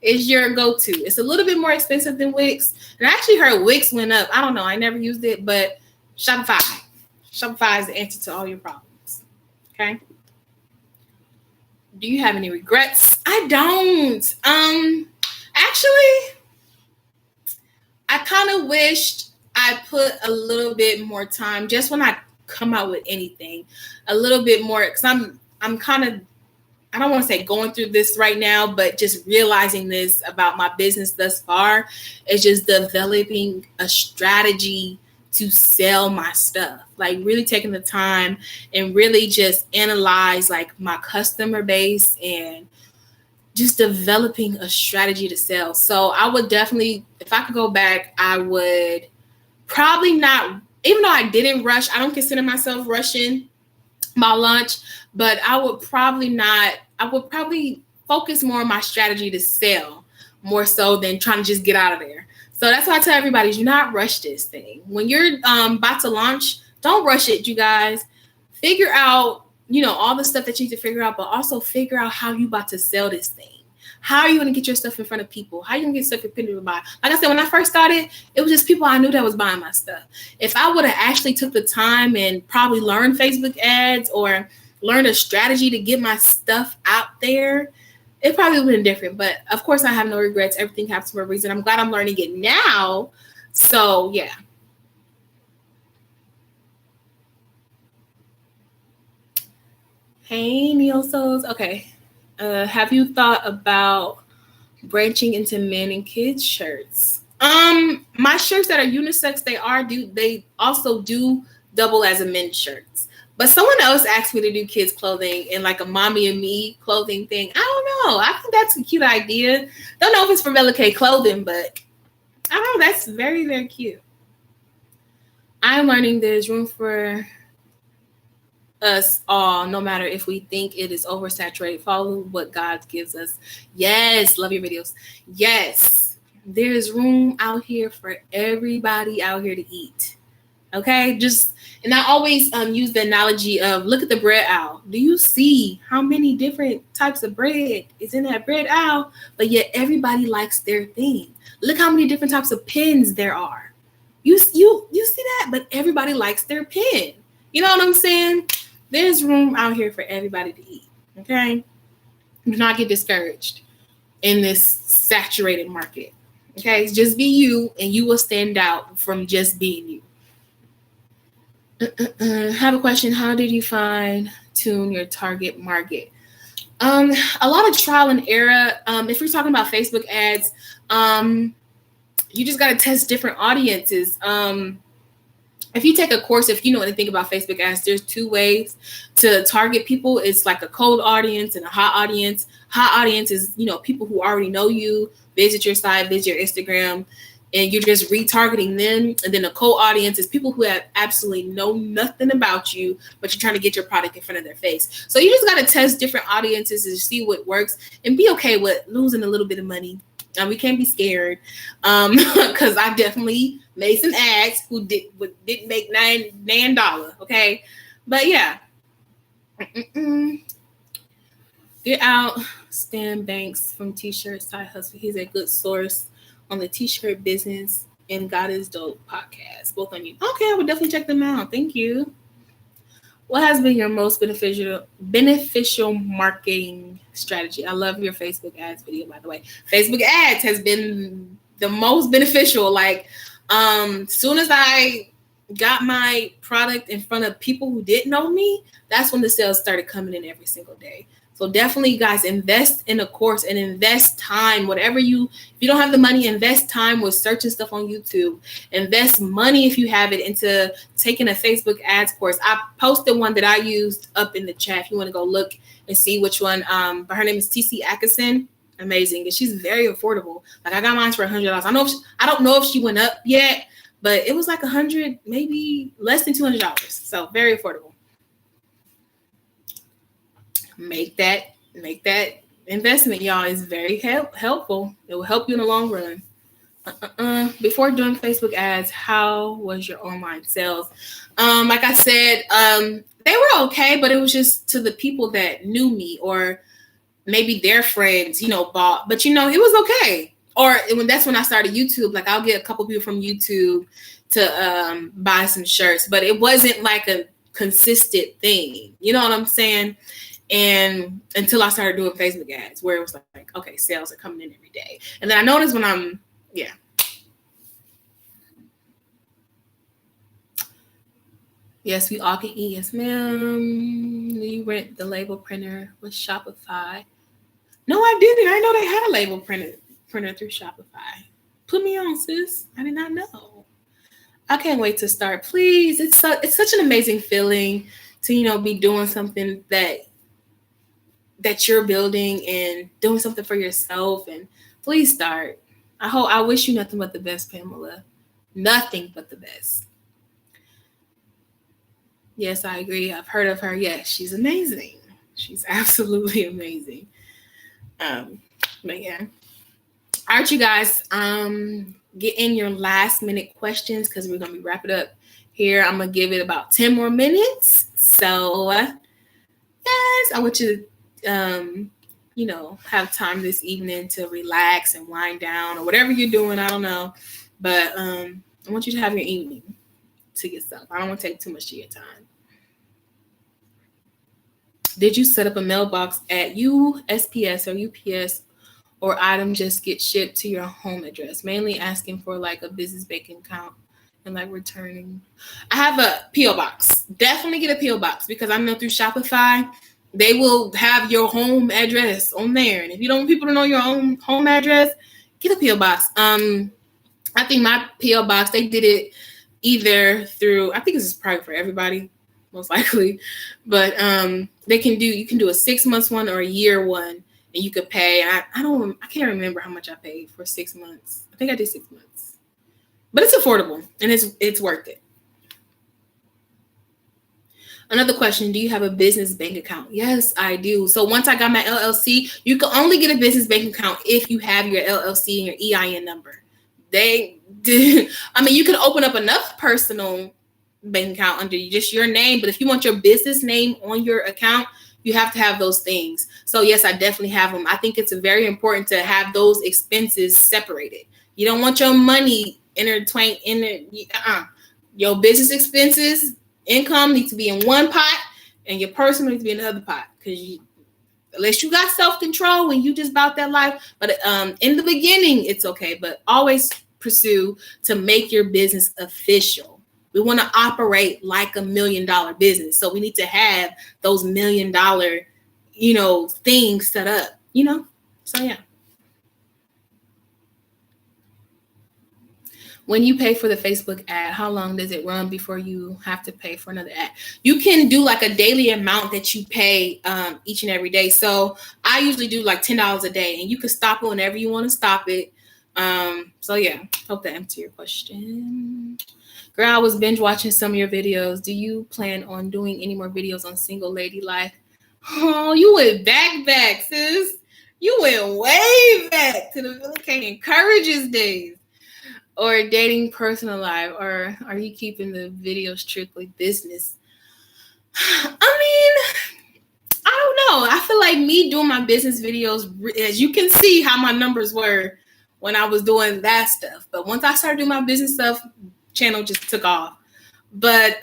is your go-to. It's a little bit more expensive than Wix. And I actually heard Wix went up. I don't know. I never used it. But Shopify is the answer to all your problems. Okay? Do you have any regrets? I don't. Actually, I kind of wished I put a little bit more time just when I come out with anything, a little bit more, because I'm kind of, I don't want to say going through this right now, but just realizing this about my business thus far is just developing a strategy to sell my stuff, like really taking the time and really just analyze like my customer base and just developing a strategy to sell. So I would definitely, if I could go back, I would probably not, even though I didn't rush, I don't consider myself rushing my launch, but I would probably focus more on my strategy to sell more so than trying to just get out of there. So that's why I tell everybody, do not rush this thing. When you're about to launch, don't rush it, you guys. Figure out, all the stuff that you need to figure out, but also figure out how you about to sell this thing. How are you going to get your stuff in front of people? How are you going to get stuff in people to buy? Like I said, when I first started, it was just people I knew that was buying my stuff. If I would have actually took the time and probably learned Facebook ads or learned a strategy to get my stuff out there, it probably would have been different. But of course, I have no regrets. Everything happens for a reason. I'm glad I'm learning it now. So, yeah. Hey, Neo-Souls. Okay. Have you thought about branching into men and kids shirts? My shirts that are unisex, they also do double as a men's shirts. But someone else asked me to do kids clothing and like a mommy and me clothing thing. I don't know. I think that's a cute idea. Don't know if it's for vellacay clothing, but I don't know. That's very, very cute. I'm learning there's room for us all, no matter if we think it is oversaturated. Follow what God gives us. Yes, love your videos. Yes, there's room out here for everybody out here to eat. Okay, and I always use the analogy of look at the bread aisle. Do you see how many different types of bread is in that bread aisle? But yet everybody likes their thing. Look how many different types of pens there are. You see that? But everybody likes their pen. You know what I'm saying? There's room out here for everybody to eat. Okay, do not get discouraged in this saturated market. Okay, just be you, and you will stand out from just being you. I have a question. How did you fine-tune your target market? A lot of trial and error. If you're talking about Facebook ads, you just got to test different audiences. if you take a course, if you know anything about Facebook ads, there's two ways to target people. It's like a cold audience and a hot audience. Hot audience is, people who already know you, visit your site, visit your Instagram, and you're just retargeting them. And then a cold audience is people who have absolutely know nothing about you, but you're trying to get your product in front of their face. So you just got to test different audiences and see what works, and be okay with losing a little bit of money. We can't be scared, because I definitely made some ads who didn't make $9. Okay, but yeah, get out Stan Banks from T-Shirt Side Hustle. He's a good source on the T-shirt business and God is Dope podcast, both on you. Okay, I would definitely check them out. Thank you. What has been your most beneficial marketing strategy? I love your Facebook ads video, by the way. Facebook ads has been the most beneficial. Like, soon as I got my product in front of people who didn't know me, that's when the sales started coming in every single day. So definitely, guys, invest in a course and invest time. If you don't have the money, invest time with searching stuff on YouTube. Invest money, if you have it, into taking a Facebook ads course. I posted one that I used up in the chat if you want to go look and see which one. But her name is TC Atkinson. Amazing. And she's very affordable. Like, I got mine for $100. I don't know if she went up yet, but it was like $100, maybe less than $200. So very affordable. Make that investment, y'all. Is very helpful. It will help you in the long run. Before doing Facebook ads, how was your online sales? Like I said, they were okay, but it was just to the people that knew me, or maybe their friends, bought. But it was okay. Or that's when I started YouTube. Like, I'll get a couple people from YouTube to buy some shirts, but it wasn't like a consistent thing. You know what I'm saying? And until I started doing Facebook ads, where it was like, okay, sales are coming in every day. And then I noticed when yes, we all can eat. Yes, ma'am. You rent the label printer with Shopify? No, I didn't. I know they had a label printer through Shopify. Put me on, sis. I did not know. I can't wait to start. Please, it's such an amazing feeling to be doing something that you're building and doing something for yourself. And please start. I wish you nothing but the best, Pamela. Nothing but the best. Yes, I agree. I've heard of her. Yes, she's amazing. She's absolutely amazing. But yeah. All right, you guys. Get in your last minute questions, because we're gonna be wrapping up here. I'm gonna give it about 10 more minutes. So yes, I want you to have time this evening to relax and wind down, or whatever you're doing. I don't know, but I want you to have your evening to yourself. I don't want to take too much of your time. Did you set up a mailbox at USPS or UPS, or item just get shipped to your home address? Mainly asking for like a business bank account and like returning. I have a P.O. box. Definitely get a P.O. box, because I know through Shopify, they will have your home address on there. And if you don't want people to know your own home address, get a P.O. box. I think my P.O. box, they did it either through, I think this is probably for everybody, most likely, but you can do a 6 months one or a year one, and you could pay. I can't remember how much I paid for 6 months. I think I did 6 months, but it's affordable and it's worth it. Another question, do you have a business bank account? Yes, I do. So once I got my LLC, you can only get a business bank account if you have your LLC and your EIN number. You can open up enough personal bank account under just your name, but if you want your business name on your account, you have to have those things. So yes, I definitely have them. I think it's very important to have those expenses separated. You don't want your money intertwined in it. Your business expenses, income needs to be in one pot, and your personal needs to be in another pot, because unless you got self-control and you just about that life. But in the beginning, it's okay, but always pursue to make your business official. We want to operate like $1 million business. So we need to have those $1 million, things set up, So yeah. When you pay for the Facebook ad, how long does it run before you have to pay for another ad? You can do like a daily amount that you pay each and every day. So I usually do like $10 a day, and you can stop it whenever you want to stop it. So yeah, hope that answers your question. Girl, I was binge watching some of your videos. Do you plan on doing any more videos on single lady life? Oh, you went back, sis. You went way back to the vellacay encourages days. Or dating personal life, or are you keeping the video strictly business? I mean, I don't know. I feel like me doing my business videos, as you can see how my numbers were when I was doing that stuff. But once I started doing my business stuff, channel just took off. But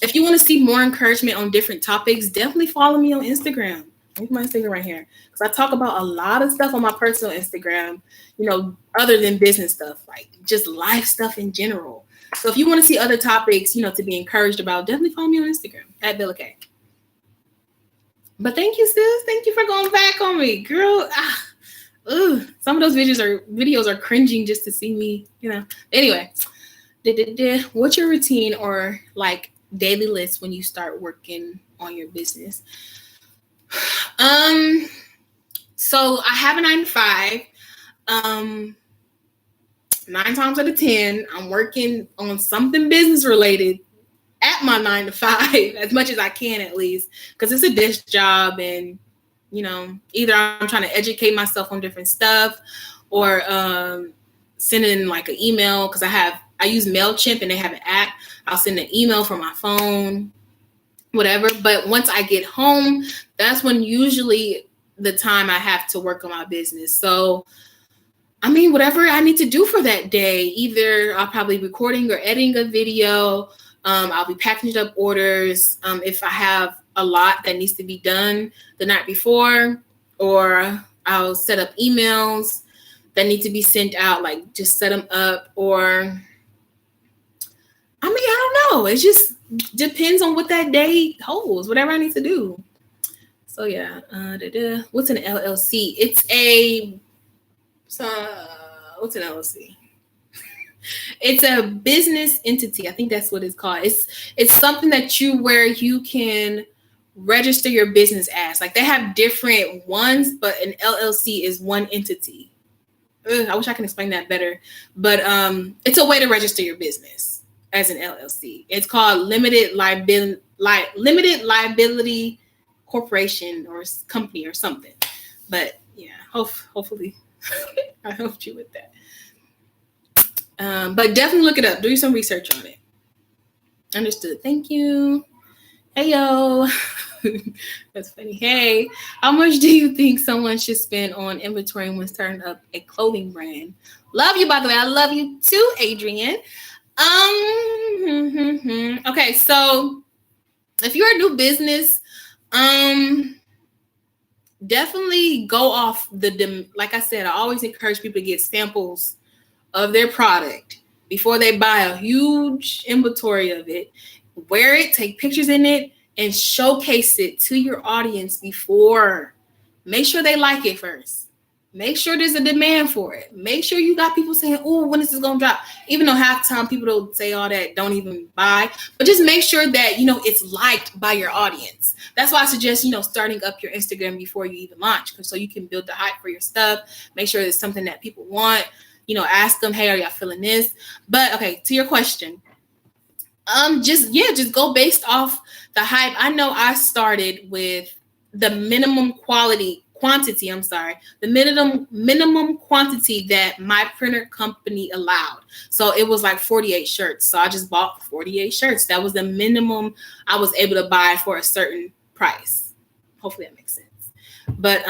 if you want to see more encouragement on different topics, definitely follow me on Instagram. Look at my Instagram right here, because I talk about a lot of stuff on my personal Instagram, other than business stuff, like just life stuff in general. So if you want to see other topics, to be encouraged about, definitely follow me on Instagram at vellacay. But thank you, sis. Thank you for going back on me, girl. Some of those videos are cringing just to see me, Anyway, what's your routine or like daily list when you start working on your business? So I have a 9 to 5. 9 times out of 10, I'm working on something business related at my 9 to 5 as much as I can, at least, because it's a desk job, and either I'm trying to educate myself on different stuff, or sending like an email, because I use MailChimp and they have an app. I'll send an email from my phone, whatever. But once I get home, that's when usually the time I have to work on my business. So I mean, whatever I need to do for that day, either I'll probably be recording or editing a video. I'll be packaging up orders if I have a lot that needs to be done the night before, or I'll set up emails that need to be sent out, like just set them up. Or, I don't know. It just depends on what that day holds, whatever I need to do. So yeah, what's an LLC? What's an LLC? It's a business entity. I think that's what it's called. It's something that where you can register your business as. Like, they have different ones, but an LLC is one entity. I wish I can explain that better. But it's a way to register your business as an LLC. It's called limited liability corporation or company or something. But yeah, hopefully I helped you with that. But definitely look it up. Do some research on it. Understood. Thank you. Hey, yo. That's funny. Hey, how much do you think someone should spend on inventory when starting up a clothing brand? Love you, by the way. I love you too, Adrian. Okay, so if you're a new business, definitely go off like I said, I always encourage people to get samples of their product before they buy a huge inventory of it. Wear it, take pictures in it, and showcase it to your audience before. Make sure they like it first. Make sure there's a demand for it. Make sure you got people saying, oh, when is this going to drop? Even though half the time people don't say all that, don't even buy. But just make sure that, it's liked by your audience. That's why I suggest, starting up your Instagram before you even launch, so you can build the hype for your stuff. Make sure it's something that people want. Ask them, hey, are y'all feeling this? But okay, to your question. Just go based off the hype. I know I started with the minimum quantity, the minimum quantity that my printer company allowed. So it was like 48 shirts. So I just bought 48 shirts. That was the minimum I was able to buy for a certain price. Hopefully that makes sense. But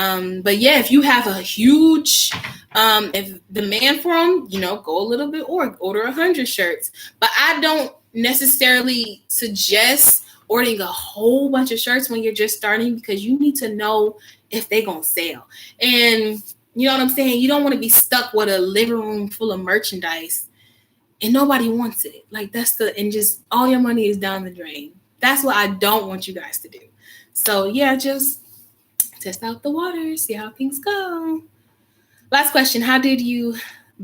yeah, if you have a huge if demand for them, go a little bit, or order 100 shirts. But I don't necessarily suggest ordering a whole bunch of shirts when you're just starting, because you need to know if they're gonna sell. And you know what I'm saying? You don't want to be stuck with a living room full of merchandise and nobody wants it. Like, and just all your money is down the drain. That's what I don't want you guys to do. So yeah, just test out the water, see how things go. Last question. How did you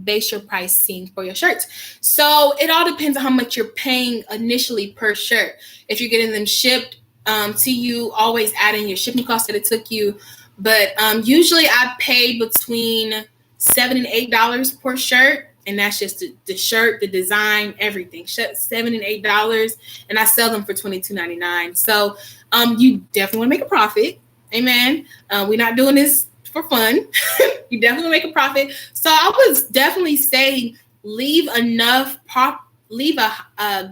base your pricing for your shirts. So it all depends on how much you're paying initially per shirt. If you're getting them shipped to you, always add in your shipping cost that it took you. But usually I pay between $7 and $8 per shirt. And that's just the shirt, the design, everything. $7 and $8. And I sell them for $22.99. So you definitely want to make a profit. Amen. We're not doing this for fun. You definitely make a profit. So I would definitely say leave a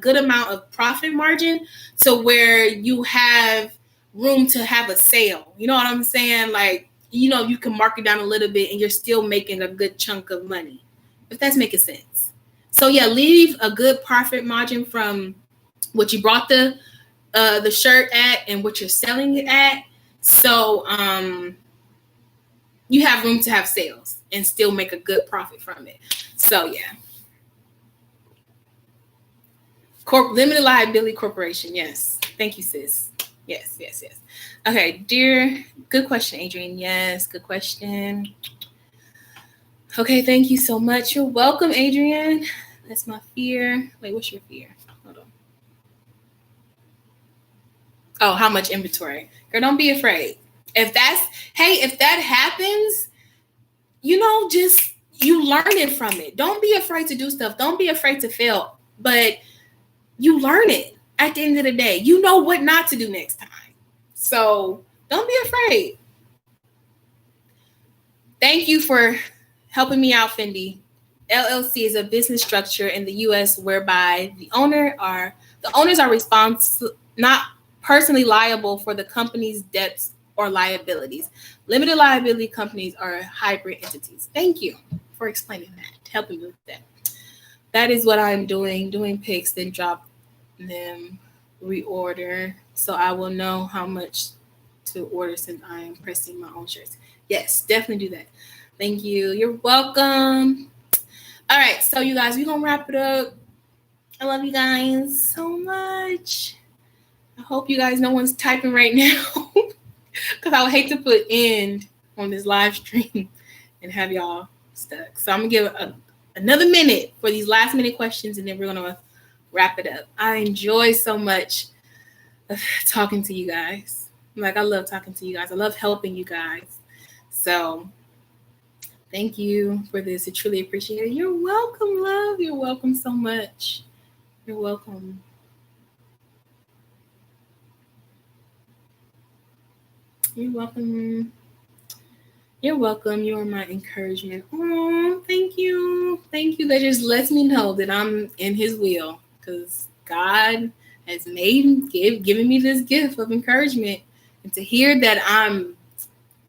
good amount of profit margin to where you have room to have a sale. You know what I'm saying? Like, you can mark it down a little bit and you're still making a good chunk of money, if that's making sense. So yeah, leave a good profit margin from what you brought the shirt at and what you're selling it at. So you have room to have sales and still make a good profit from it. So yeah. Limited liability corporation. Yes. Thank you, sis. Yes. Okay, dear. Good question, Adrian. Yes, good question. Okay, thank you so much. You're welcome, Adrian. That's my fear. Wait, what's your fear? Hold on. Oh, how much inventory? Girl, don't be afraid. If that happens, just you learn it from it. Don't be afraid to do stuff. Don't be afraid to fail. But you learn it at the end of the day. You know what not to do next time. So don't be afraid. Thank you for helping me out, Fendi. LLC is a business structure in the U.S. whereby the owners are not personally liable for the company's debts or liabilities. Limited liability companies are hybrid entities. Thank you for explaining that, helping me with that. That is what I'm doing picks, then drop them, reorder, so I will know how much to order since I am pressing my own shirts. Yes, definitely do that. Thank you. You're welcome. All right, so you guys, we're going to wrap it up. I love you guys so much. I hope you guys, no one's typing right now because I would hate to put end on this live stream and have y'all stuck. So I'm going to give another minute for these last minute questions, and then we're going to wrap it up. I enjoy so much talking to you guys. Like, I love talking to you guys. I love helping you guys. So thank you for this. I truly appreciate it. You're welcome, love. You're welcome so much. You're welcome. You're welcome. You're welcome. You are my encouragement. Oh, thank you. Thank you. That just lets me know that I'm in his will, because God has given me this gift of encouragement. And to hear that I'm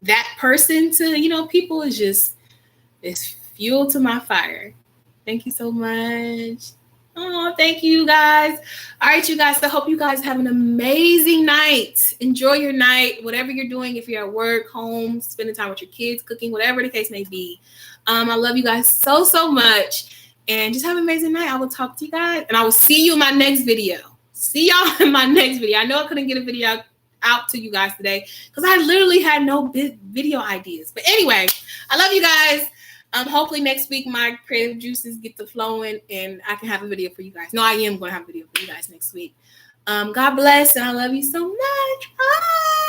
that person to, people is fuel to my fire. Thank you so much. Oh, thank you guys. All right, you guys. I hope you guys have an amazing night. Enjoy your night, whatever you're doing. If you're at work, home, spending time with your kids, cooking, whatever the case may be. I love you guys so, so much. And just have an amazing night. I will talk to you guys. And I will see you in my next video. See y'all in my next video. I know I couldn't get a video out to you guys today because I literally had no video ideas. But anyway, I love you guys. Hopefully next week my creative juices get to flowing and I can have a video for you guys. No, I am going to have a video for you guys next week. God bless, and I love you so much. Bye.